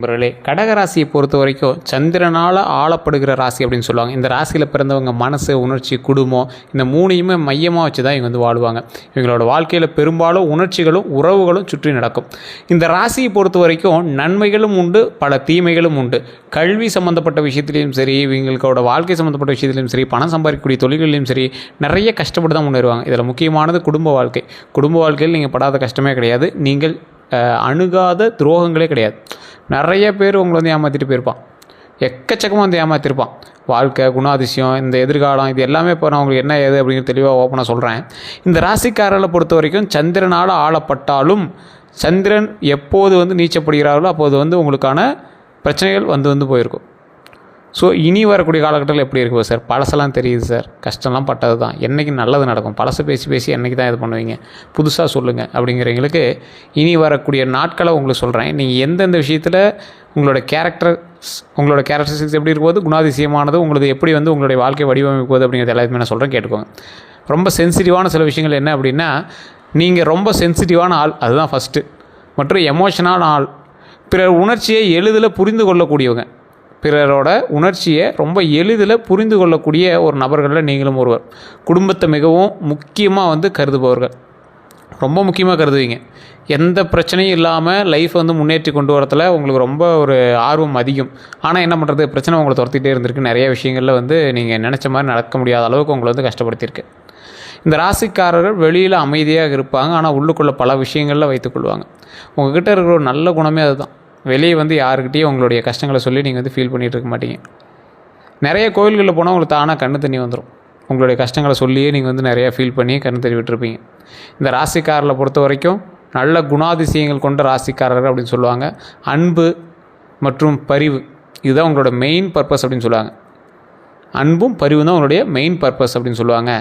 நண்பர்களே, கடகராசியை பொறுத்த வரைக்கும் சந்திரனால் ஆளப்படுகிற ராசி அப்படின்னு சொல்லுவாங்க. இந்த ராசியில் பிறந்தவங்க மனசு, உணர்ச்சி, குடும்பம் இந்த மூணையுமே மையமாக வச்சு தான் இவங்க வந்து வாழ்வாங்க. இவங்களோட வாழ்க்கையில் பெரும்பாலும் உணர்ச்சிகளும் உறவுகளும் சுற்றி நடக்கும். இந்த ராசியை பொறுத்த வரைக்கும் நன்மைகளும் உண்டு, பல தீமைகளும் உண்டு. கல்வி சம்மந்தப்பட்ட விஷயத்துலையும் சரி, இவங்களோட வாழ்க்கை சம்மந்தப்பட்ட விஷயத்துலையும் சரி, பணம் சம்பாதிக்கக்கூடிய தொழில்களையும் சரி, நிறைய கஷ்டப்பட்டு தான் முன்னேறுவாங்க. இதில் முக்கியமானது குடும்ப வாழ்க்கை. குடும்ப வாழ்க்கையில் நீங்கள் படாத கஷ்டமே கிடையாது. நீங்கள் அணுகாத துரோகங்களே கிடையாது. நிறைய பேர் உங்களை வந்து ஏமாற்றிட்டு போயிருப்பான், எக்கச்சக்கமாக வந்து ஏமாற்றிருப்பான். வாழ்க்கை, குணாதிசயம், இந்த எதிர்காலம், இது எல்லாமே இப்போ நான் உங்களுக்கு என்ன ஏது அப்படிங்கிற தெளிவாக ஓப்பனாக சொல்கிறேன். இந்த ராசிக்காரர்களை பொறுத்த வரைக்கும் சந்திரனால் ஆளப்பட்டாலும் சந்திரன் எப்போது வந்து நீச்சப்படுகிறார்களோ அப்போது வந்து உங்களுக்கான பிரச்சனைகள் வந்து போயிருக்கும். ஸோ இனி வரக்கூடிய காலகட்டத்தில் எப்படி இருக்குது சார்? பழசெல்லாம் தெரியுது சார், கஷ்டம்லாம் பட்டது தான், என்றைக்கு நல்லது நடக்கும், பழசை பேசி என்றைக்கு தான் இது பண்ணுவீங்க, புதுசாக சொல்லுங்கள் அப்படிங்கிறவங்களுக்கு இனி வரக்கூடிய நாட்களை உங்களுக்கு சொல்கிறேன். நீங்கள் எந்தெந்த விஷயத்தில் உங்களோட கேரக்டரிஸ்டிக்ஸ் எப்படி இருக்கும்போது குணாதிசயமானது உங்களுக்கு எப்படி வந்து உங்களுடைய வாழ்க்கை வடிவமைப்பது அப்படிங்கிறது எல்லாத்தையுமே நான் சொல்கிறேன், கேட்டுக்கோங்க. ரொம்ப சென்சிட்டிவான சில விஷயங்கள் என்ன அப்படின்னா, நீங்கள் ரொம்ப சென்சிட்டிவான ஆள், அதுதான் ஃபஸ்ட்டு. மற்றும் எமோஷனான ஆள், பிறர் உணர்ச்சியை எளிதில் புரிந்து கொள்ளக்கூடியவங்க. பிறரோட உணர்ச்சியை ரொம்ப எளிதில் புரிந்து கொள்ளக்கூடிய ஒரு நபர்களில் நீங்களும் ஒருவர். குடும்பத்தை மிகவும் முக்கியமாக வந்து கருதுபவர்கள், ரொம்ப முக்கியமாக கருதுவீங்க. எந்த பிரச்சனையும் இல்லாமல் லைஃப் வந்து முன்னேற்றி கொண்டு வரத்தில் உங்களுக்கு ரொம்ப ஒரு ஆர்வம் அதிகம். ஆனால் என்ன பண்ணுறது, பிரச்சனை உங்களை துரத்திட்டே இருந்திருக்கு. நிறைய விஷயங்களில் வந்து நீங்கள் நினச்ச மாதிரி நடக்க முடியாத அளவுக்கு உங்களை வந்து கஷ்டப்படுத்தியிருக்கு. இந்த ராசிக்காரர்கள் வெளியில் அமைதியாக இருப்பாங்க, ஆனால் உள்ளுக்குள்ளே பல விஷயங்களில் வைத்துக்கொள்வாங்க. உங்கள்கிட்ட இருக்கிற ஒரு நல்ல குணமே அதுதான். வெளியே வந்து யாருக்கிட்டையும் உங்களுடைய கஷ்டங்களை சொல்லி நீங்கள் வந்து ஃபீல் பண்ணிகிட்டு இருக்க மாட்டீங்க. நிறைய கோயில்களில் போனால் உங்களுக்கு தானாக கண்ணு தண்ணி வந்துடும். உங்களுடைய கஷ்டங்களை சொல்லியே நீங்கள் வந்து நிறையா ஃபீல் பண்ணி கண்ணு தண்ணி விட்டுருப்பீங்க. இந்த ராசிக்காரர்களை பொறுத்த வரைக்கும் நல்ல குணாதிசயங்கள் கொண்ட ராசிக்காரர்கள் அப்படின்னு சொல்லுவாங்க. அன்பு மற்றும் பரிவு, இதுதான் உங்களோட மெயின் பர்பஸ் அப்படின்னு சொல்லுவாங்க. அன்பும் பரிவும் தான் உங்களுடைய மெயின் பர்பஸ் அப்படின்னு சொல்லுவாங்க.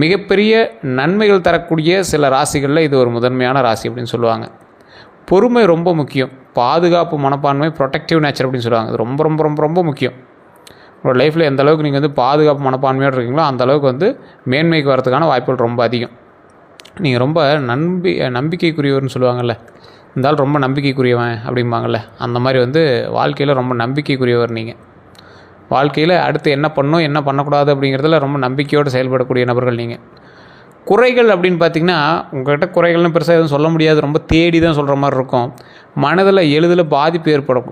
மிகப்பெரிய நன்மைகள் தரக்கூடிய சில ராசிகளில் இது ஒரு முதன்மையான ராசி அப்படின்னு சொல்லுவாங்க. பொறுமை ரொம்ப முக்கியம். பாதுகாப்பு மனப்பான்மை, ப்ரொடெக்டிவ் நேச்சர் அப்படின்னு சொல்லுவாங்க. அது ரொம்ப ரொம்ப ரொம்ப ரொம்ப முக்கியம். உங்களோட லைஃப்பில் எந்த அளவுக்கு நீங்கள் வந்து பாதுகாப்பு மனப்பான்மையோடு இருக்கீங்களோ அந்த அளவுக்கு வந்து மேன்மைக்கு வரதுக்கான வாய்ப்புகள் ரொம்ப அதிகம். நீங்கள் ரொம்ப நம்பிக்கைக்குரியவர்னு சொல்லுவாங்கள்ல, இருந்தாலும் ரொம்ப நம்பிக்கைக்குரியவன் அப்படிம்பாங்கள்ல, அந்த மாதிரி வந்து வாழ்க்கையில் ரொம்ப நம்பிக்கைக்குரியவர். நீங்கள் வாழ்க்கையில் அடுத்து என்ன பண்ணணும் என்ன பண்ணக்கூடாது அப்படிங்கிறதுல ரொம்ப நம்பிக்கையோடு செயல்படக்கூடிய நபர்கள் நீங்கள். குறைகள் அப்படின்னு பார்த்திங்கன்னா, உங்கள்கிட்ட குறைகள்னு பெருசாக எதுவும் சொல்ல முடியாது, ரொம்ப தேடி தான் சொல்கிற மாதிரி இருக்கும். மனதில் எளிதில் பாதிப்பு ஏற்படும்.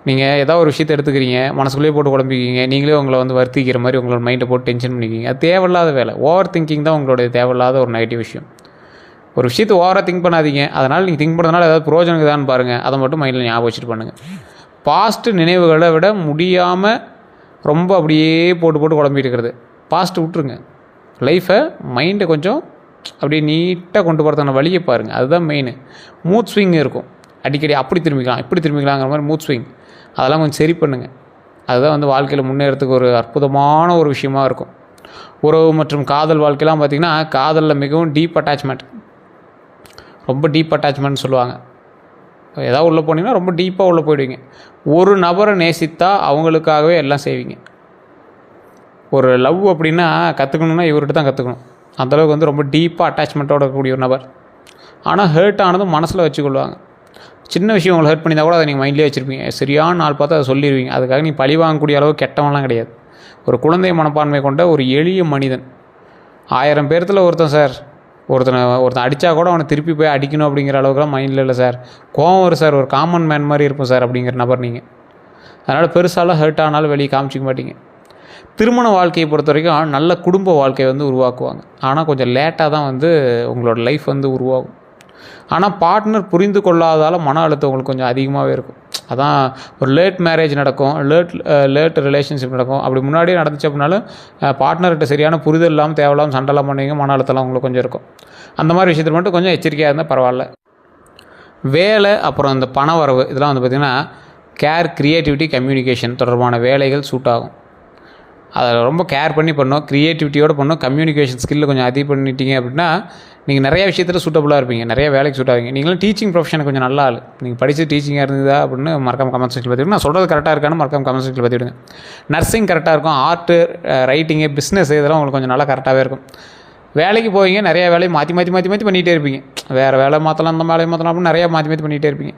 நீங்கள் ஏதாவது ஒரு விஷயத்தை எடுத்துக்கிறீங்க, மனசுக்குள்ளேயே போட்டு குழம்பிக்கிங்க, நீங்களே உங்களை வந்து வருத்திக்கிற மாதிரி உங்களோட மைண்டை போட்டு டென்ஷன் பண்ணிக்கிங்க. அது தேவையில்லாத வேலை. ஓவர் திங்கிங் தான் உங்களுடைய தேவையில்லாத ஒரு நெகட்டிவ் விஷயம். ஒரு விஷயத்தை ஓவராக திங்க் பண்ணாதீங்க. அதனால் நீங்கள் திங்க் பண்ணுறதுனால ஏதாவது பிரயோஜனம் இருக்குதான்னு பாருங்கள். அதை மட்டும் மைண்டில் ஞாபகம் வச்சுட்டு பண்ணுங்கள். பாஸ்ட்டு நினைவுகளை விட முடியாமல் ரொம்ப அப்படியே போட்டு குழம்பிட்டு இருக்கிறது, பாஸ்ட்டு விட்டுருங்க. லைஃப்பை மைண்டை கொஞ்சம் அப்படியே நீட்டாக கொண்டு போகிறதுக்கான வழியை பாருங்கள். அதுதான் மெயின். மூட் ஸ்விங் இருக்கும் அடிக்கடி, அப்படி திரும்பிக்கலாம் இப்படி திரும்பிக்கலாங்கிற மாதிரி மூட் ஸ்விங், அதெல்லாம் கொஞ்சம் சரி பண்ணுங்கள். அதுதான் வந்து வாழ்க்கையில் முன்னேறத்துக்கு ஒரு அற்புதமான ஒரு விஷயமா இருக்கும். உறவு மற்றும் காதல் வாழ்க்கையெல்லாம் பார்த்திங்கன்னா, காதலில் மிகவும் டீப் அட்டாச்மெண்ட், ரொம்ப டீப் அட்டாச்மெண்ட் சொல்லுவாங்க. ஏதாவது உள்ளே போனீங்கன்னா ரொம்ப டீப்பாக உள்ளே போயிடுவீங்க. ஒரு நபரை நேசித்தா அவங்களுக்காகவே எல்லாம் செய்வீங்க. ஒரு லவ் அப்படின்னா கற்றுக்கணுன்னா இவர்கிட்ட தான் கற்றுக்கணும். அந்தளவுக்கு வந்து ரொம்ப டீப்பாக அட்டாச்மெண்ட்டோட இருக்கக்கூடிய ஒரு நபர். ஆனால் ஹர்ட் ஆனதும் மனசில் வச்சுக்கொள்வாங்க. சின்ன விஷயம் உங்களை ஹர்ட் பண்ணியிருந்தால் கூட அதை நீங்கள் மைண்ட்லேயே வச்சுருப்பீங்க. சரியான நாள் பார்த்து அதை சொல்லிடுவீங்க. அதுக்காக நீ பழி வாங்கக்கூடிய அளவு கெட்டவன்லாம் கிடையாது. ஒரு குழந்தை மனப்பான்மை கொண்ட ஒரு எளிய மனிதன். 1000 பேர்த்தில் ஒருத்தன் அடித்தா கூட அவனை திருப்பி போய் அடிக்கணும் அப்படிங்கிற அளவுக்குலாம் மைண்டில் இல்லை சார். கோவம் வரும் சார், ஒரு காமன் மேன் மாதிரி இருப்போம் சார் அப்படிங்கிற நபர் நீங்கள். அதனால் பெருசாலாம் ஹர்ட் ஆனாலும் வெளியே காமிச்சிக்க மாட்டீங்க. திருமண வாழ்க்கையை பொறுத்த வரைக்கும் நல்ல குடும்ப வாழ்க்கையை வந்து உருவாக்குவாங்க. ஆனால் கொஞ்சம் லேட்டாக தான் வந்து உங்களோட லைஃப் வந்து உருவாகும். ஆனால் பார்ட்னர் புரிந்து கொள்ளாதால மன அழுத்தம் உங்களுக்கு கொஞ்சம் அதிகமாகவே இருக்கும். அதான் ஒரு லேட் மேரேஜ் நடக்கும், லேட் ரிலேஷன்ஷிப் நடக்கும். அப்படி முன்னாடியே நடந்துச்சு அப்படின்னாலும் பார்ட்னர்கிட்ட சரியான புரிதல் இல்லாமல் தேவையில்லாமல் சண்டைலாம் பண்ணுவீங்க, மன அழுத்தம்லாம் உங்களுக்கு கொஞ்சம் இருக்கும். அந்த மாதிரி விஷயத்தில் மட்டும் கொஞ்சம் எச்சரிக்கையாக இருந்தால் பரவாயில்ல. வேலை அப்புறம் இந்த பண வரவு இதெல்லாம் வந்து பார்த்திங்கன்னா, கேர், க்ரியேட்டிவிட்டி, கம்யூனிகேஷன் தொடர்பான வேலைகள் சூட் ஆகும். அதை ரொம்ப கேர் பண்ணி பண்ணணும், க்ரியேட்டிவிட்டியோடு பண்ணணும். கம்யூனிகேஷன் ஸ்கில்லை கொஞ்சம் அதிகம் பண்ணிட்டீங்க அப்படின்னா நீங்கள் நிறைய விஷயத்தில் சூட்டபுளாக இருப்பீங்க, நிறைய வேலைக்கு சூட் ஆகுங்க. நீங்களும் டீச்சிங் ப்ரொஃபஷனுக்கு கொஞ்சம் நல்லா ஆள். நீங்கள் படித்து டீச்சிங்காக இருந்ததா அப்படின்னு மறக்காம கமெண்ட் செக்ஷனில் பார்த்துவிடுங்க. நான் சொல்கிறது கரெக்டாக இருக்கான்னு மறக்காம கமெண்ட் செக்ஷனில் பார்த்துவிடுங்க. நர்சிங் கரெக்டாக இருக்கும், ஆர்ட்டு, ரைட்டிங்கு, பிஸ்னஸ் இதெல்லாம் உங்களுக்கு கொஞ்சம் நல்லா கரெக்டாகவே இருக்கும். வேலைக்கு போவீங்க, நிறையா வேலையை மாற்றி மாற்றி மாற்றி மாற்றி பண்ணிகிட்டே இருப்பீங்க. வேறு வேலை மாற்றலாம், அந்த வேலையை மாற்றலாம் அப்படின்னு நிறையா மாற்றி மாற்றி பண்ணிகிட்டே இருப்பீங்க.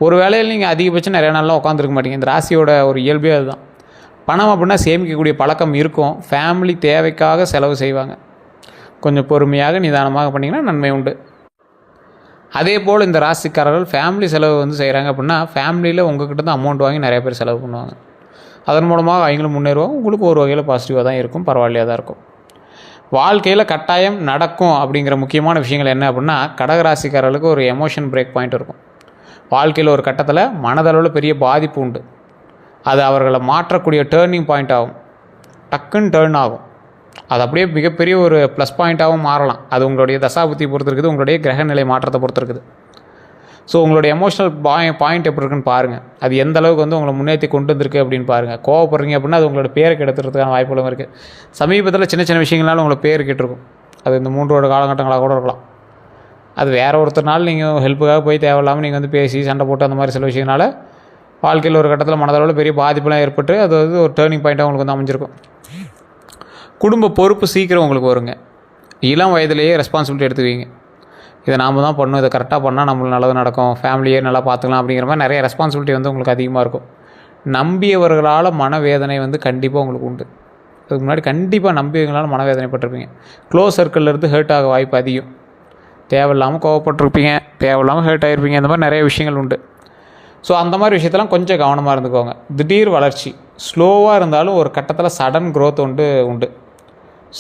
ஒரு வேலையில் நீங்கள் அதிகபட்சம் நிறையா நாள்லாம் உட்காந்துருக்க மாட்டீங்க. இந்த ராசியோட ஒரு இயல்பே அதுதான். பணம் அப்படின்னா சேமிக்கக்கூடிய பழக்கம் இருக்கும். ஃபேமிலி தேவைக்காக செலவு செய்வாங்க. கொஞ்சம் பொறுமையாக நிதானமாக பண்ணிங்கன்னா நன்மை உண்டு. அதே போல் இந்த ராசிக்காரர்கள் ஃபேமிலி செலவு வந்து செய்கிறாங்க அப்படின்னா ஃபேமிலியில் உங்கள்கிட்ட தான் அமௌண்ட் வாங்கி நிறைய பேர் செலவு பண்ணுவாங்க. அதன் மூலமாக அவங்களும் முன்னேறுவாங்க. உங்களுக்கு ஒரு வகையில் பாசிட்டிவாக தான் இருக்கும், பரவாயில்லையாக தான் இருக்கும். வாழ்க்கையில் கட்டாயம் நடக்கும் அப்படிங்கிற முக்கியமான விஷயங்கள் என்ன அப்படின்னா, கடகராசிக்காரர்களுக்கு ஒரு எமோஷன் பிரேக் பாயிண்ட் இருக்கும். வாழ்க்கையில் ஒரு கட்டத்தில் மனதளவில் பெரிய பாதிப்பு உண்டு. அது அவர்களை மாற்றக்கூடிய டேர்னிங் பாயிண்ட் ஆகும். டக்குன்னு டேர்ன் ஆகும். அது அப்படியே மிகப்பெரிய ஒரு ப்ளஸ் பாயிண்ட்டாகவும் மாறலாம். அது உங்களுடைய தசாபுத்தி பொறுத்து இருக்குது, உங்களுடைய கிரகநிலை மாற்றத்தை பொறுத்து இருக்குது. ஸோ உங்களுடைய எமோஷனல் பாயிண்ட் எப்படி இருக்குன்னு பாருங்கள். அது எந்த அளவுக்கு வந்து உங்களை முன்னேற்றி கொண்டு வந்திருக்கு அப்படின்னு பாருங்கள். கோவப்படுறீங்க அப்படின்னா அது உங்களோட பேரை கெடுத்துறதுக்கான வாய்ப்புகளும் இருக்குது. சமீபத்தில் சின்ன சின்ன விஷயங்களாலும் உங்களை பேர் கெட்டிருக்கும். அது இந்த 3 வருட காலகட்டங்களாக கூட இருக்கலாம். அது வேறு ஒருத்தர்னால நீங்கள் ஹெல்ப்புக்காக போய் தேவையில்லாமல் நீங்கள் வந்து பேசி சண்டை போட்டு அந்த மாதிரி சில விஷயங்களால வாழ்க்கையில் ஒரு கட்டத்தில் மனதளவில் பெரிய பாதிப்புலாம் ஏற்பட்டு அது வந்து ஒரு டேர்னிங் பாயிண்ட்டாக உங்களுக்கு வந்து அமைஞ்சிருக்கும். குடும்ப பொறுப்பு சீக்கிரம் உங்களுக்கு வருங்க. இளம் வயதிலேயே ரெஸ்பான்சிபிலிட்டி எடுத்துக்குவீங்க. இதை நாம் தான் பண்ணணும், இதை கரெக்டாக பண்ணால் நம்மளுக்கு நல்லது நடக்கும், ஃபேமிலியே நல்லா பார்த்துக்கலாம் அப்படிங்கிற மாதிரி நிறைய ரெஸ்பான்சிபிலிட்டி வந்து உங்களுக்கு அதிகமாக இருக்கும். நம்பியவர்களால் மனவேதனை வந்து கண்டிப்பாக உங்களுக்கு உண்டு. அதுக்கு முன்னாடி கண்டிப்பாக நம்பியவங்களால் மனவேதனைப்பட்டிருப்பீங்க. க்ளோஸ் சர்க்கிள்லேருந்து ஹேர்ட் ஆக வாய்ப்பு அதிகம். தேவையில்லாமல் கோவப்பட்டிருப்பீங்க, தேவையில்லாமல் ஹேர்ட் ஆகிருப்பீங்க. இந்த மாதிரி நிறைய விஷயங்கள் உண்டு. ஸோ அந்த மாதிரி விஷயத்தெல்லாம் கொஞ்சம் கவனமாக இருந்துக்கோங்க. திடீர் வளர்ச்சி ஸ்லோவாக இருந்தாலும் ஒரு கட்டத்தில் சடன் க்ரோத் உண்டு.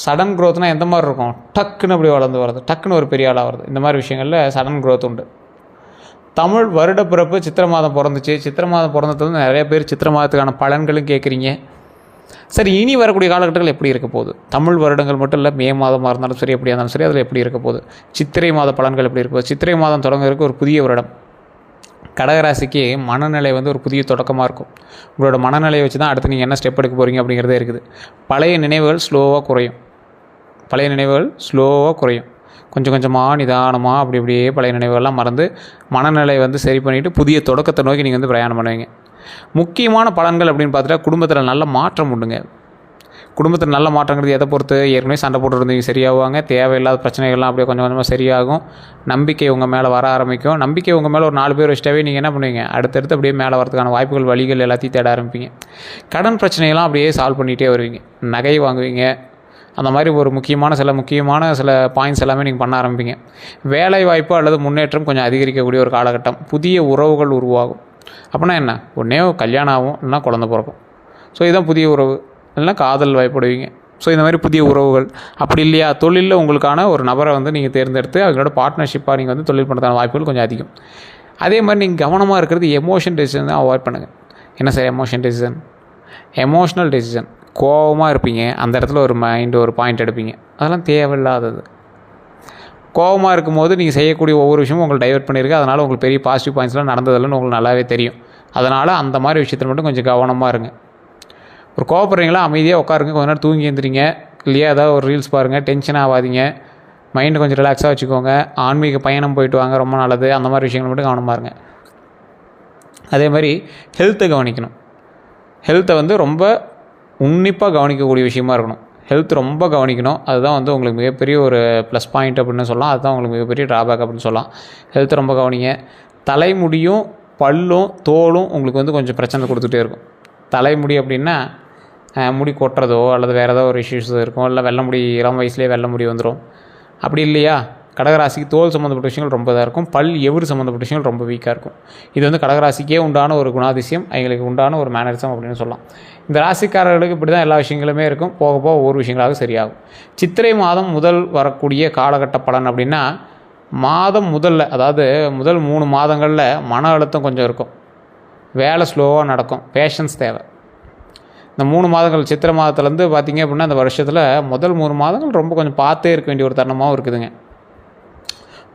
சடன் க்ரோத்னால் எந்த மாதிரி இருக்கும்? டக்குன்னு அப்படி வளர்ந்து வருது, டக்குன்னு ஒரு பெரிய ஆளாக வருது. இந்த மாதிரி விஷயங்களில் சடன் க்ரோத் உண்டு. தமிழ் வருட பிறப்பு சித்திரை மாதம் பிறந்துச்சு. சித்திரை மாதம் பிறந்ததுலேருந்து நிறைய பேர் சித்திரை மாதத்துக்கான பலன்களும் கேட்குறீங்க. சரி, இனி வரக்கூடிய காலகட்டங்கள் எப்படி இருக்க போகுது? தமிழ் வருடங்கள் மட்டும் இல்லை, மே மாதமாக இருந்தாலும் சரி, எப்படியா இருந்தாலும் சரி, அதில் எப்படி இருக்க போகுது? சித்திரை மாத பலன்கள் எப்படி இருக்க போகுது? சித்திரை மாதம் தொடங்குறதுக்கு ஒரு புதிய வருடம். கடகராசிக்கு மனநிலை வந்து ஒரு புதிய தொடக்கமாக இருக்கும். உங்களோட மனநிலையை வச்சு தான் அடுத்து நீங்கள் என்ன ஸ்டெப் எடுக்க போகிறீங்க அப்படிங்கிறதே இருக்குது. பழைய நினைவுகள் ஸ்லோவாக குறையும். கொஞ்சம் கொஞ்சமாக நிதானமாக அப்படி அப்படியே பழைய நினைவுகள்லாம் மறந்து மனநிலை வந்து சரி பண்ணிவிட்டு புதிய தொடக்கத்தை நோக்கி நீங்கள் வந்து பிரயாணம் பண்ணுவீங்க. முக்கியமான பலன்கள் அப்படின்னு பார்த்துட்டா குடும்பத்தில் நல்ல மாற்றம் உண்டுங்க. குடும்பத்தில் நல்ல மாற்றங்கிறது எதை பொறுத்து? ஏற்கனவே சண்டை போட்டு இருந்தீங்க சரியாகுவாங்க. தேவையில்லாத பிரச்சனைகள்லாம் அப்படியே கொஞ்சம் கொஞ்சமாக சரியாகும். நம்பிக்கை உங்கள் மேலே வர ஆரம்பிக்கும். நம்பிக்கை உங்கள் மேலே ஒரு 4 பேர் வச்சுட்டாவே நீங்கள் என்ன பண்ணுவீங்க? அடுத்தடுத்து அப்படியே மேலே வரதுக்கான வாய்ப்புகள், வழிகள் எல்லாத்தையும் தேட ஆரம்பிப்பீங்க. கடன் பிரச்சனைகள்லாம் அப்படியே சால்வ் பண்ணிகிட்டே வருவீங்க. நகை வாங்குவீங்க. அந்த மாதிரி ஒரு முக்கியமான சில பாயிண்ட்ஸ் எல்லாமே நீங்கள் பண்ண ஆரம்பிப்பீங்க. வேலை வாய்ப்பு அல்லது முன்னேற்றம் கொஞ்சம் அதிகரிக்கக்கூடிய ஒரு காலகட்டம். புதிய உறவுகள் உருவாகும். அப்படின்னா என்ன? ஒன்றே கல்யாணம் ஆகும், இல்லைனா குழந்தை பிறக்கும். ஸோ இதுதான் புதிய உறவு. இல்லைனா காதல் வாய்ப்படுவீங்க. ஸோ இந்த மாதிரி புதிய உறவுகள். அப்படி இல்லையா, தொழிலில் உங்களுக்கான ஒரு நபரை வந்து நீங்கள் தேர்ந்தெடுத்து அவங்களோட பார்ட்னர்ஷிப்பாக நீங்கள் வந்து தொழில் பண்ணுறதுக்கான வாய்ப்புகள் கொஞ்சம் அதிகம். அதே மாதிரி நீங்கள் கவனமாக இருக்கிறது எமோஷன் டெசிஷன் தான் அவாய்ட் பண்ணுங்கள். என்ன சார் எமோஷனல் டெசிஷன்? கோபமாக இருப்பீங்க, அந்த இடத்துல ஒரு பாயிண்ட் எடுப்பீங்க. அதெல்லாம் தேவையில்லாதது. கோபமாக இருக்கும்போது நீங்கள் செய்யக்கூடிய ஒவ்வொரு விஷயமும் உங்களை டைவர்ட் பண்ணியிருக்கு. அதனால் உங்களுக்கு பெரிய பாசிட்டிவ் பாயிண்ட்ஸ்லாம் நடந்ததில்லைன்னு உங்களுக்கு நல்லாவே தெரியும். அதனால் அந்த மாதிரி விஷயத்தில் மட்டும் கொஞ்சம் கவனமாக இருங்க. ஒரு கோவப்படுறீங்களா, அமைதியாக உட்காருங்க, கொஞ்ச நேரம் தூங்கி எழுந்திரிங்க, இல்லையா ஏதாவது ஒரு ரீல்ஸ் பாருங்கள், டென்ஷன் ஆகாதீங்க, மைண்டை கொஞ்சம் ரிலாக்ஸாக வச்சுக்கோங்க. ஆன்மீக பயணம் போயிட்டு வாங்க, ரொம்ப நல்லது. அந்த மாதிரி விஷயங்கள் மட்டும் கவனமாக இருங்க. அதே மாதிரி ஹெல்த்தை கவனிக்கணும். ஹெல்த்தை வந்து ரொம்ப உன்னிப்பாக கவனிக்கக்கூடிய விஷயமா இருக்கணும். ஹெல்த் ரொம்ப கவனிக்கணும். அதுதான் வந்து உங்களுக்கு மிகப்பெரிய ஒரு ப்ளஸ் பாயிண்ட் அப்படின்னு சொல்லலாம். அதுதான் உங்களுக்கு மிகப்பெரிய ட்ராபேக் அப்படின்னு சொல்லலாம். ஹெல்த்தை ரொம்ப கவனிங்க. தலைமுடியும் பல்லும் தோலும் உங்களுக்கு வந்து கொஞ்சம் பிரச்சனை கொடுத்துட்டே இருக்கும். தலைமுடி அப்படின்னா முடி கொட்டுறதோ அல்லது வேறு ஏதோ ஒரு இஷ்யூஸ் இருக்கும். இல்லை வெள்ளை முடி, இளம் வயசுலேயே வெள்ளை முடி வந்துடும். அப்படி இல்லையா, கடகராசிக்கு தோல் சம்மந்தப்பட்ட விஷயங்கள் ரொம்ப இதாக இருக்கும். பல் எவரு சம்மந்தப்பட்ட விஷயங்கள் ரொம்ப வீக்காக இருக்கும். இது வந்து கடகராசிக்கே உண்டான ஒரு குணாதிசயம், எங்களுக்கு உண்டான ஒரு மேனரிசம் அப்படின்னு சொல்லலாம். இந்த ராசிக்காரர்களுக்கு இப்படி தான் எல்லா விஷயங்களுமே இருக்கும். போக போக ஒவ்வொரு விஷயங்களாக சரியாகும். சித்திரை மாதம் முதல் வரக்கூடிய காலகட்ட பலன் அப்படின்னா, மாதம் அதாவது முதல் 3 மாதங்களில் மன அழுத்தம் கொஞ்சம் இருக்கும். வேலை ஸ்லோவாக நடக்கும். பேஷன்ஸ் தேவை. இந்த 3 மாதங்கள் சித்திரை மாதத்துலேருந்து பார்த்திங்க அப்படின்னா அந்த வருஷத்தில் முதல் 3 மாதங்கள் ரொம்ப கொஞ்சம் பார்த்தே இருக்க வேண்டிய ஒரு தருணமாகவும் இருக்குதுங்க.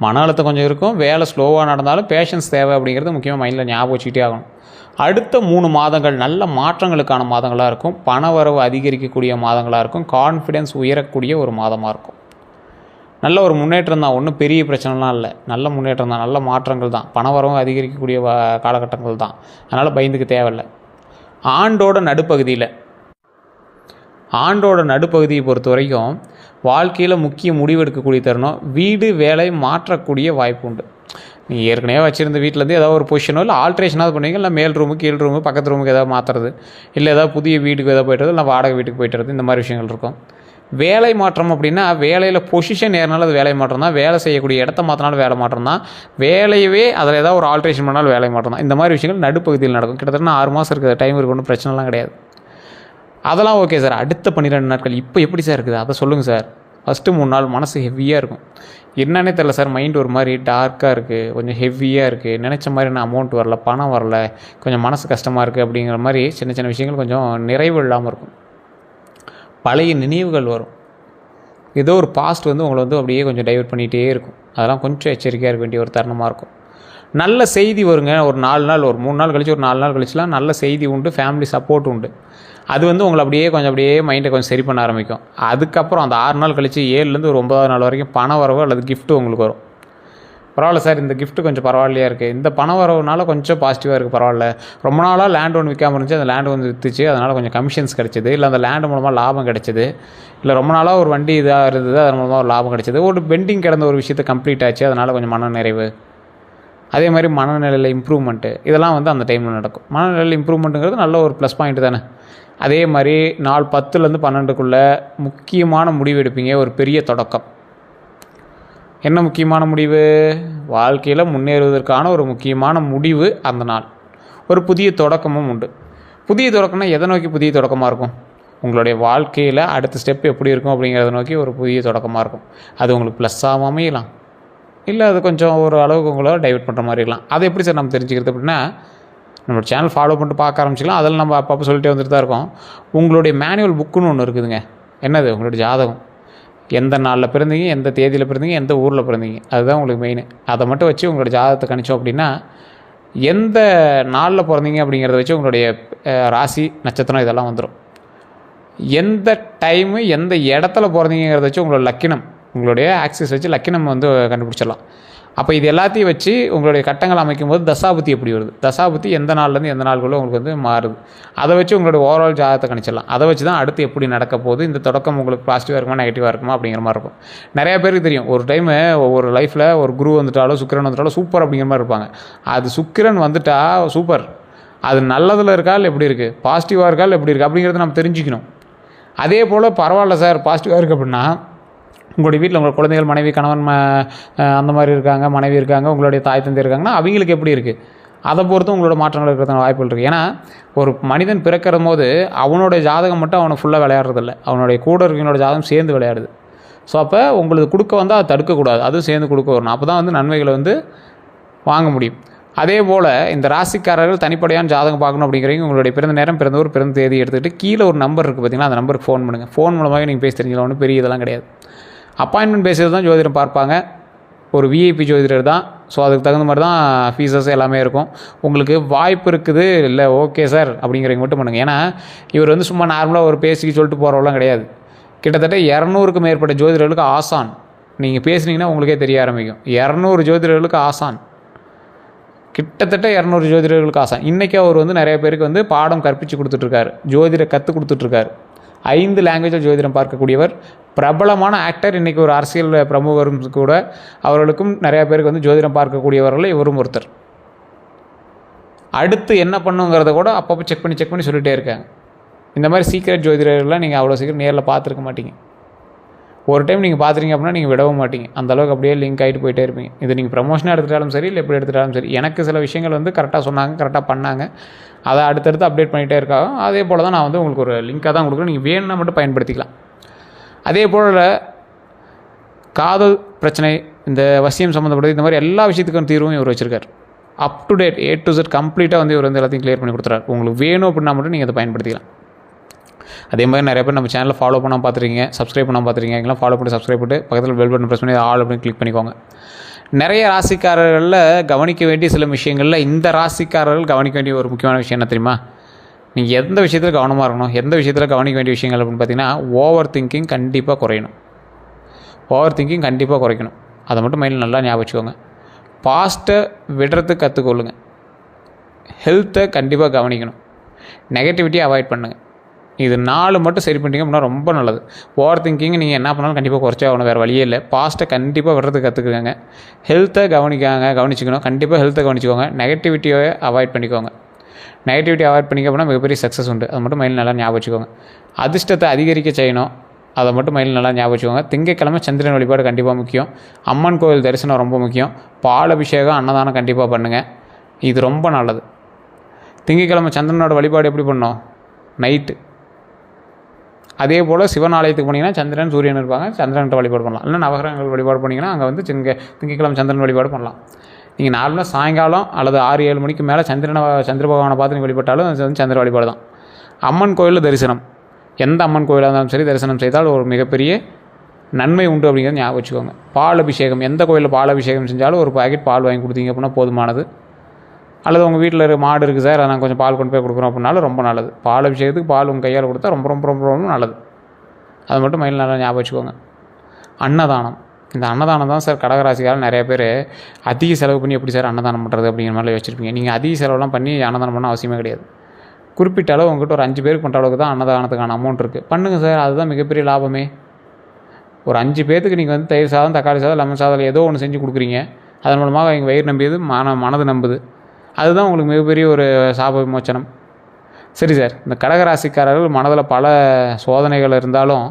மன அழுத்தம் கொஞ்சம் இருக்கும். வேலை ஸ்லோவாக நடந்தாலும் பேஷன்ஸ் தேவை அப்படிங்கிறது முக்கியமாக மைண்டில் ஞாபகம் வச்சுக்கிட்டே ஆகணும். அடுத்த 3 மாதங்கள் நல்ல மாற்றங்களுக்கான மாதங்களாக இருக்கும். பணவரவு அதிகரிக்கக்கூடிய மாதங்களாக இருக்கும். கான்ஃபிடென்ஸ் உயரக்கூடிய ஒரு மாதமாக இருக்கும். நல்ல ஒரு முன்னேற்றம் தான். ஒன்றும் பெரிய பிரச்சனைலாம் இல்லை. நல்ல முன்னேற்றம் தான், நல்ல மாற்றங்கள் தான். பணவரவும் அதிகரிக்கக்கூடிய காலகட்டங்கள் தான். அதனால் பயந்துக்கு தேவையில்லை. ஆண்டோட நடுப்பகுதியில் ஆண்டோட நடுப்பகுதியை பொறுத்த வரைக்கும் வாழ்க்கையில் முக்கிய முடிவெடுக்கக்கூடிய தருணம். வீடு வேலை மாற்றக்கூடிய வாய்ப்பு உண்டு. நீங்கள் ஏற்கனவே வச்சுருந்த வீட்டிலேருந்து ஏதாவது ஒரு பொசிஷனோ இல்லை ஆல்ட்ரேஷனாவது பண்ணுவீங்க. இல்லை மேல் ரூமு கீழ் ரூமு பக்கத்து ரூமுக்கு ஏதாவது மாற்றுறது, இல்லை ஏதாவது புதிய வீட்டுக்கு ஏதாவது போய்ட்டுறது, இல்லை வாடகை வீட்டுக்கு போய்ட்டுறது, இந்த மாதிரி விஷயங்கள் இருக்கும். வேலை மாற்றம் அப்படின்னா வேலையில் பொசிஷன் ஏறினாலும் அது வேலை மாற்றம் தான். வேலை செய்யக்கூடிய இடத்த மாற்றினாலும் வேலை மாற்றம் தான். வேலையவே அதில் ஏதாவது ஒரு ஆல்ட்ரேஷன் பண்ணாலும் வேலை மாற்றம் தான். இந்த மாதிரி விஷயங்கள் நடுப்பகுதியில் நடக்கும். கிட்டத்தட்ட 6 மாதம் இருக்கிற டைம் இருக்கு, ஒன்றும் பிரச்சனைலாம் கிடையாது. அதெல்லாம் ஓகே சார். அடுத்த 12 நாட்கள் இப்போ எப்படி சார் இருக்குது அதை சொல்லுங்கள் சார். ஃபஸ்ட்டு 3 நாள் மனசு ஹெவியாக இருக்கும். என்னன்னே தெரில சார், மைண்ட் ஒரு மாதிரி டார்க்காக இருக்குது, கொஞ்சம் ஹெவியாக இருக்குது, நினச்ச மாதிரி நான் அமௌண்ட் வரல, பணம் வரல, கொஞ்சம் மனசு கஷ்டமாக இருக்குது அப்படிங்கிற மாதிரி சின்ன சின்ன விஷயங்கள் கொஞ்சம் நிறைவு இல்லாமல் இருக்கும். பழைய நினைவுகள் வரும். ஏதோ ஒரு பாஸ்ட் வந்து உங்களை வந்து அப்படியே கொஞ்சம் டைவர்ட் பண்ணிகிட்டே இருக்கும். அதெல்லாம் கொஞ்சம் எச்சரிக்கையாக இருக்க வேண்டிய ஒரு தருணமாக இருக்கும். நல்ல செய்தி வருங்க. ஒரு 4 நாள், ஒரு 3 நாள் கழிச்சு, ஒரு 4 நாள் கழிச்சுலாம் நல்ல செய்தி உண்டு, ஃபேமிலி சப்போர்ட் உண்டு. அது வந்து உங்களை அப்படியே மைண்டை கொஞ்சம் சரி பண்ண ஆரம்பிக்கும். அதுக்கப்புறம் அந்த 6 நாள் கழிச்சு 7லேருந்து ஒரு 9வது நாள் வரைக்கும் பண வரவு அல்லது கிஃப்ட்டு உங்களுக்கு வரும். பரவாயில்ல சார், இந்த கிஃப்ட்டு கொஞ்சம் பரவாயில்லையா இருக்குது, இந்த பண வரவுனால கொஞ்சம் பாசிட்டிவாக இருக்குது, பரவாயில்ல. ரொம்ப நாளாக லேண்ட் ஒன்று விற்காமல் இருந்துச்சு, அந்த லேண்டு வந்து விற்றுச்சு, அதனால் கொஞ்சம் கமிஷன்ஸ் கிடச்சிது, இல்லை அந்த லேண்டு மூலமாக லாபம் கிடச்சிது, இல்லை ரொம்ப நாளாக ஒரு வண்டி இதாக இருந்தது, அதன் மூலமாக ஒரு லாபம் கிடச்சிது, ஒரு பெண்டிங் கிடந்த ஒரு விஷயத்தை கம்ப்ளீட் ஆச்சு, அதனால் கொஞ்சம் மன நிறைவு. அதே மாதிரி மனநிலையில் இம்ப்ரூவ்மெண்ட்டு, இதெல்லாம் வந்து அந்த டைமில் நடக்கும். மனநிலையில் இம்ப்ரூவ்மெண்ட்டுங்கிறது நல்ல ஒரு ப்ளஸ் பாயிண்ட் தானே. அதே மாதிரி நாள் 10லேருந்து 12க்குள்ளே முக்கியமான முடிவு எடுப்பீங்க. ஒரு பெரிய தொடக்கம். என்ன முக்கியமான முடிவு? வாழ்க்கையில் முன்னேறுவதற்கான ஒரு முக்கியமான முடிவு அந்த நாள். ஒரு புதிய தொடக்கமும் உண்டு. புதிய தொடக்கம்னா எதை நோக்கி புதிய தொடக்கமாக இருக்கும்? உங்களுடைய வாழ்க்கையில் அடுத்த ஸ்டெப் எப்படி இருக்கும் அப்படிங்கிறத நோக்கி ஒரு புதிய தொடக்கமாக இருக்கும். அது உங்களுக்கு ப்ளஸ்ஸாகவும் அமையலாம், இல்லை அது கொஞ்சம் ஒரு அளவுக்கு உங்களை டைவர்ட் பண்ணுற மாதிரி இருக்கலாம். அதை எப்படி சார் நம்ம தெரிஞ்சுக்கிறது அப்படின்னா, நம்மளோட சேனல் ஃபாலோ பண்ணிட்டு பார்க்க ஆரம்பிச்சிக்கலாம். அதில் நம்ம அப்பப்போ சொல்லிட்டே வந்துட்டு தான் இருக்கோம். உங்களுடைய மேனுவல் புக்குன்னு ஒன்று இருக்குதுங்க. என்னது? உங்களுடைய ஜாதகம். எந்த நாளில் பிறந்தீங்க, எந்த தேதியில் பிறந்தீங்க, எந்த ஊரில் பிறந்தீங்க, அதுதான் உங்களுக்கு மெயின். அதை மட்டும் வச்சு உங்களோட ஜாதகத்தை கணிச்சோம் அப்படின்னா, எந்த நாளில் பிறந்தீங்க அப்படிங்கிறத வச்சு உங்களுடைய ராசி நட்சத்திரம் இதெல்லாம் வந்துடும். எந்த டைமு எந்த இடத்துல பிறந்தீங்கிறத வச்சு உங்களோட லக்கினம், உங்களுடைய ஆக்சிஸ் வச்சு லக்கினம் வந்து கண்டுபிடிச்சிடலாம். அப்போ இது எல்லாத்தையும் வச்சு உங்களுடைய கட்டங்கள் அமைக்கும் போது தசாபுத்தி எப்படி வருது, தசாபுத்தி எந்த நாள்லேருந்து எந்த நாளுக்குள்ளே உங்களுக்கு வந்து மாறுது, அதை வச்சு உங்களுடைய ஓவரால் ஜாதகத்தை கணிச்சிடலாம். அதை வச்சு தான் அடுத்து எப்படி நடக்க போகுது, இந்த தொடக்கம் உங்களுக்கு பாசிட்டிவாக இருக்குமா நெகட்டிவாக இருக்குமா அப்படிங்கிற மாதிரி இருக்கும். நிறைய பேருக்கு தெரியும், ஒரு டைமு ஒவ்வொரு லைஃப்பில் ஒரு குரு வந்துட்டாலோ சுக்கிரன் வந்துட்டாலோ சூப்பர் அப்படிங்கிற மாதிரி இருப்பாங்க. அது சுக்கிரன் வந்துட்டா சூப்பர், அது நல்லதில் இருக்கால் எப்படி இருக்குது, பாசிட்டிவாக இருக்கால் எப்படி இருக்குது அப்படிங்கிறத நம்ம தெரிஞ்சுக்கணும். அதே போல் பரவாயில்ல சார் பாசிட்டிவாக இருக்குது அப்படின்னா, உங்களுடைய வீட்டில் உங்கள் குழந்தைகள், மனைவி, கணவன் அந்த மாதிரி இருக்காங்க, மனைவி இருக்காங்க, உங்களுடைய தாய் தந்தை இருக்காங்கன்னா அவங்களுக்கு எப்படி இருக்குது, அதை பொறுத்து உங்களோட மாற்றங்கள் இருக்கிறதுக்கான வாய்ப்புகள் இருக்குது. ஏன்னா ஒரு மனிதன் பிறக்கிற போது அவனுடைய ஜாதகம் மட்டும் அவனை ஃபுல்லாக விளையாடுறதில்ல, அவனுடைய கூட இருக்கிறவனோட ஜாதகம் சேர்ந்து விளையாடுது. ஸோ அப்போ உங்களுக்கு கொடுக்க வந்தால் அதை தடுக்கக்கூடாது, அதுவும் சேர்ந்து கொடுக்க வரணும். அப்போ தான் வந்து நன்மைகளை வந்து வாங்க முடியும். அதே போல் இந்த ராசிக்காரர்கள் தனிப்படையான ஜாதகம் பார்க்கணும் அப்படிங்கிறீங்க, உங்களுடைய பிறந்த நேரம், பிறந்தவர், பிறந்த தேதி எடுத்துக்கிட்டு கீழே ஒரு நம்பர் இருக்குது பார்த்தீங்கன்னா, அந்த நம்பருக்கு ஃபோன் பண்ணுங்கள். ஃபோன் மூலமாக நீங்கள் பேசி தெரிஞ்சிக்கலாம், ஒன்றும் பெரிய இதெல்லாம் கிடையாது. அப்பாயின்மெண்ட் பேஸில் தான் ஜோதிடம் பார்ப்பாங்க. ஒரு விஐபி ஜோதிடர் தான். ஸோ அதுக்கு தகுந்த மாதிரி தான் ஃபீஸஸ் எல்லாமே இருக்கும். உங்களுக்கு வாய்ப்பு இருக்குது, இல்லை ஓகே சார் அப்படிங்கிறவங்க மட்டும் பண்ணுங்கள். ஏன்னா இவர் வந்து சும்மா நார்மலாக ஒரு பேசிக்கு சொல்லிட்டு போகிறவெல்லாம் கிடையாது. கிட்டத்தட்ட 200க்கும் மேற்பட்ட ஜோதிடர்களுக்கு ஆசான். நீங்கள் பேசுனீங்கன்னா உங்களுக்கே தெரிய ஆரம்பிக்கும். 200 ஜோதிடர்களுக்கு ஆசான், கிட்டத்தட்ட 200 ஜோதிடர்களுக்கு ஆசான். இன்றைக்கி அவர் வந்து நிறைய பேருக்கு வந்து பாடம் கற்பித்து கொடுத்துட்ருக்காரு, ஜோதிட கற்றுக் கொடுத்துட்ருக்காரு. 5 லாங்குவேஜில் ஜோதிடம் பார்க்கக்கூடியவர், பிரபலமான ஆக்டர். இன்றைக்கி ஒரு அரசியல் பிரமுகரும் கூட, அவர்களுக்கும் நிறையா பேருக்கு வந்து ஜோதிடம் பார்க்கக்கூடியவர்கள் இவரும் ஒருத்தர். அடுத்து என்ன பண்ணுங்கிறத கூட அப்பப்போ செக் பண்ணி சொல்லிகிட்டே இருக்காங்க. இந்த மாதிரி சீக்ரெட் ஜோதிடர்கள்லாம் நீங்கள் அவ்வளோ சீக்கிரம் நேரில் பார்த்துருக்க மாட்டீங்க. ஒரு டைம் நீங்கள் பார்த்துறீங்க அப்படின்னா நீங்கள் விடவும் மாட்டீங்க. அந்தளவுக்கு அப்படியே லிங்க் ஆகிட்டு போயிட்டே இருப்பீங்க. இது நீங்கள் ப்ரமோஷனாக எடுத்துட்டாலும் சரி, இல்லை எப்படி எடுத்துட்டாலும் சரி. எனக்கு சில விஷயங்கள் வந்து கரெக்டாக சொன்னாங்க, கரெக்டாக பண்ணாங்க, அதை அடுத்தடுத்து அப்டேட் பண்ணிகிட்டே இருக்காங்க. அதே போல் தான் நான் வந்து உங்களுக்கு ஒரு லிங்காக தான் கொடுக்குறேன், நீங்கள் வேணும்னா மட்டும் பயன்படுத்திக்கலாம். அதே போல் காதல் பிரச்சனை, இந்த வசியம் சம்மந்தப்பட்டது, இந்த மாதிரி எல்லா விஷயத்துக்கும் தீர்வும் இவர் வச்சுருக்கார். Up to date A to Z கம்ப்ளீட்டாக வந்து இவர் வந்து எல்லாத்தையும் கிளியர் பண்ணி கொடுத்துறாரு. உங்களுக்கு வேணும் அப்படின்னா மட்டும் நீங்கள் அதை பயன்படுத்திக்கலாம். அதே மாதிரி நிறைய பேர் நம்ம சேனலில் ஃபாலோ பண்ணாமல் பார்த்துருக்கீங்க, சப்ஸ்கிரைப் பண்ணாமல் பார்த்துருக்கீங்க. எல்லாம் ஃபாலோ பண்ணி சப்ஸ்கிரைப் பண்ணிட்டு பக்கத்தில் பெல் பட்டன் ப்ரெஸ் பண்ணி ஆல் அப்படின்னு கிளிக் பண்ணிக்கோங்க. நிறைய ராசிக்காரர்களில் கவனிக்க வேண்டிய சில விஷயங்களில் இந்த ராசிக்காரர்கள் கவனிக்க வேண்டிய ஒரு முக்கியமான விஷயம் என்ன தெரியுமா? நீங்கள் எந்த விஷயத்தில் கவனமாக இருக்கணும், எந்த விஷயத்தில் கவனிக்க வேண்டிய விஷயங்கள் அப்படின்னு பார்த்தீங்கன்னா, ஓவர் திங்கிங் கண்டிப்பாக குறையணும். ஓவர் திங்கிங் கண்டிப்பாக குறைக்கணும். அதை மட்டும் மைண்டில் நல்லா ஞாபகம் வச்சுக்கோங்க. பாஸ்ட்டை விடுறதுக்கு கற்றுக்கொள்ளுங்க. ஹெல்த்தை கண்டிப்பாக கவனிக்கணும். நெகட்டிவிட்டியை அவாய்ட் பண்ணுங்கள். இது 4 மட்டும் சரி பண்ணிட்டீங்க அப்படின்னா ரொம்ப நல்லது. ஓவர் திங்கிங் நீங்கள் என்ன பண்ணாலும் கண்டிப்பாக குறைச்சே ஆகணும், வேறு வழியே இல்லை. பாஸ்ட்டை கண்டிப்பாக விடுறதுக்கு கற்றுக்குங்க. ஹெல்த்தை கவனிச்சிக்கணும். கண்டிப்பாக ஹெல்த்தை கவனிச்சிக்கோங்க. நெகட்டிவிட்டியை அவாய்ட் பண்ணிக்கோங்க. நெகட்டிவிட்டி அவாய்ட் பண்ணிக்க அப்படின்னா மிகப்பெரிய சக்ஸஸ் உண்டு. அது மட்டும் மைண்டில் நல்லா ஞாபகம் வச்சுக்கோங்க. அதிர்ஷ்டத்தை அதிகரிக்க செய்யணும், அதை மட்டும் மைண்டில் நல்லா ஞாபகம் வச்சுக்கோங்க. திங்கட்கிழமை சந்திரன் வழிபாடு கண்டிப்பாக முக்கியம். அம்மன் கோவில் தரிசனம் ரொம்ப முக்கியம். பால் அபிஷேகம், அன்னதானம் கண்டிப்பாக பண்ணுங்கள். இது ரொம்ப நல்லது. திங்கட்கிழமை சந்திரனோட வழிபாடு எப்படி பண்ணோம்? நைட்டு. அதே போல் சிவன் ஆலயத்துக்கு போனீங்கன்னா சந்திரன் சூரியன் இருப்பாங்க, சந்திரன்கிட்ட வழிபாடு பண்ணலாம். இல்லை நவகிரகங்கள் வழிபாடு பண்ணிங்கன்னா அங்கே வந்து திங்கட்கிழமை சந்திரன் வழிபாடு பண்ணலாம். நீங்கள் நார்மலாக சாயங்காலம் அல்லது 6-7 மணிக்கு மேலே சந்திர பகவானை பார்த்து நீங்கள் வழிபட்டாலும் அது வந்து சந்திர வழிபாடு தான். அம்மன் கோயிலில் தரிசனம், எந்த அம்மன் கோயிலாக இருந்தாலும் சரி தரிசனம் செய்தால் ஒரு மிகப்பெரிய நன்மை உண்டு அப்படிங்கிறத ஞாபகம் வச்சுக்கோங்க. பால் அபிஷேகம், எந்த கோயிலில் பால் அபிஷேகம் செஞ்சாலும் ஒரு பாக்கெட் பால் வாங்கி கொடுத்தீங்க அப்படின்னா போதுமானது. அல்லது உங்கள் வீட்டில் இருக்க மாடு இருக்குது சார், நான் கொஞ்சம் பால் கொண்டு போய் கொடுக்குறோம் அப்படின்னாலும் ரொம்ப நல்லது. பால் அபிஷேகத்துக்கு பால் உங்கள் கையால் கொடுத்தா ரொம்ப ரொம்ப ரொம்ப ரொம்ப நல்லது. அது மட்டும் மைண்டில் நல்லா ஞாபகம் வச்சுக்கோங்க. அன்னதானம், இந்த அன்னதானம் தான் சார் கடகராசிக்காரர் நிறைய பேர் அதிக செலவு பண்ணி எப்படி சார் அன்னதானம் பண்ணுறது அப்படிங்கிற மாதிரி வச்சுருப்பீங்க. நீங்கள் அதிக செலவுலாம் பண்ணி அன்னதானம் பண்ண அவசியமே கிடையாது. குறிப்பிட்ட அளவு உங்கள்கிட்ட ஒரு 5 பேருக்கு பண்ணுற அளவுக்கு தான் அன்னதானத்துக்கான அமௌண்ட் இருக்குது. பண்ணுங்கள் சார், அதுதான் மிகப்பெரிய லாபமே. ஒரு 5 பேர்த்துக்கு நீங்கள் வந்து தயிர் சாதம், தக்காளி சாதம், லெமன் சாதம் ஏதோ ஒன்று செஞ்சு கொடுக்குறீங்க. அதன் மூலமாக எங்கள் வயிறு நம்பியது, மனது நம்புது. அதுதான் உங்களுக்கு மிகப்பெரிய ஒரு சாப விமோச்சனம். சரி சார், இந்த கடகராசிக்காரர்கள் மனதில் பல சோதனைகள் இருந்தாலும்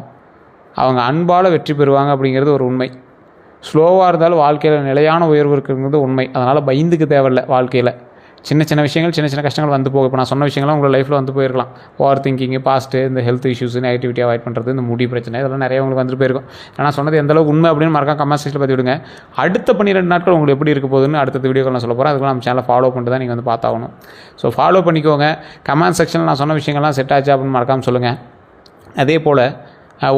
அவங்க அன்பால் வெற்றி பெறுவாங்க அப்படிங்கிறது ஒரு உண்மை. ஸ்லோவாக இருந்தாலும் வாழ்க்கையில் நிலையான உயர்வு இருக்குங்கிறது உண்மை. அதனால் பயந்துக்கு தேவையில்லை. வாழ்க்கையில் சின்ன சின்ன விஷயங்கள், சின்ன சின்ன கஷ்டங்கள் வந்து போகும். இப்போ நான் சொன்ன விஷயங்கள்லாம் உங்கள் லைஃப்பில் வந்து போயிருக்கலாம். ஓவர் திங்கிங்கு, பாஸ்ட்டு, இந்த ஹெல்த் இஷ்யூஸ், நெகட்டிவிட்டி அவாய்ட் பண்ணுறது, இந்த முடி பிரச்சனை, இதெல்லாம் நிறைய உங்களுக்கு வந்துட்டு போயிருக்கும். நான் சொன்னது எந்தளவுக்கு உண்மை அப்படின்னு மறக்காம கமெண்ட் செக்ஷனில் பற்றி விடுங்க. அடுத்த 12 நாட்கள் உங்களுக்கு எப்படி இருக்க போகுதுன்னு அடுத்த வீடியோக்கள் நான் சொல்ல போகிறேன். அதுக்கு நம்ம சேனலை ஃபாலோ பண்ணிட்டு தான் நீங்கள் வந்து பார்த்தாகணும். ஸோ ஃபாலோ பண்ணிக்கோங்க. கமெண்ட் செக்ஷனில் நான் சொன்ன விஷயங்கள்லாம் செட் ஆச்சு அப்படின்னு மறக்காமல் சொல்லுங்கள். அதே போல்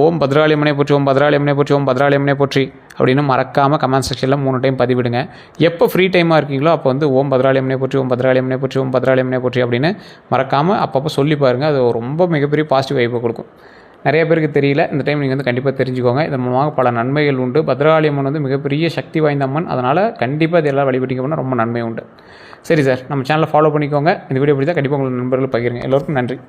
ஓம் பத்ராளியம்மனை போற்றி, ஓம் பத்ராளியம்மனை போற்றி, ஓம் பத்ராளியம்மனை போற்றி அப்படின்னு மறக்காமல் கமெண்ட் செக்ஷனில் 3 டைம் பதிவிடுங்க. எப்போ ஃப்ரீ டைமாக இருக்கீங்களோ அப்போ வந்து ஓம் பத்ராளியம்மனை போற்றி, ஓம் பத்ராளியம்மனை போற்றி, ஓம் பத்ராளியம்மனை போற்றி அப்படின்னு மறக்காமல் அப்பப்போ சொல்லி பாருங்கள். அது ரொம்ப மிகப்பெரிய பாசிட்டிவ் வைப்பை கொடுக்கும். நிறைய பேருக்கு தெரியல, இந்த டைம் நீங்கள் வந்து கண்டிப்பாக தெரிஞ்சுக்கோங்க. இதன் மூலமாக பல நன்மைகள் உண்டு. பத்ராளியம்மன் வந்து மிகப்பெரிய சக்தி வாய்ந்த அம்மன். அதனால் கண்டிப்பாக இதெல்லாம் வழிபட்டிங்கன்னா ரொம்ப நன்மை உண்டு. சரி சார், நம்ம சேனலை ஃபாலோ பண்ணிக்கோங்க. இந்த வீடியோ பிடிச்சா கண்டிப்பாக உங்களுக்கு நண்பர்கள் பகிருங்க. எல்லோருக்கும் நன்றி.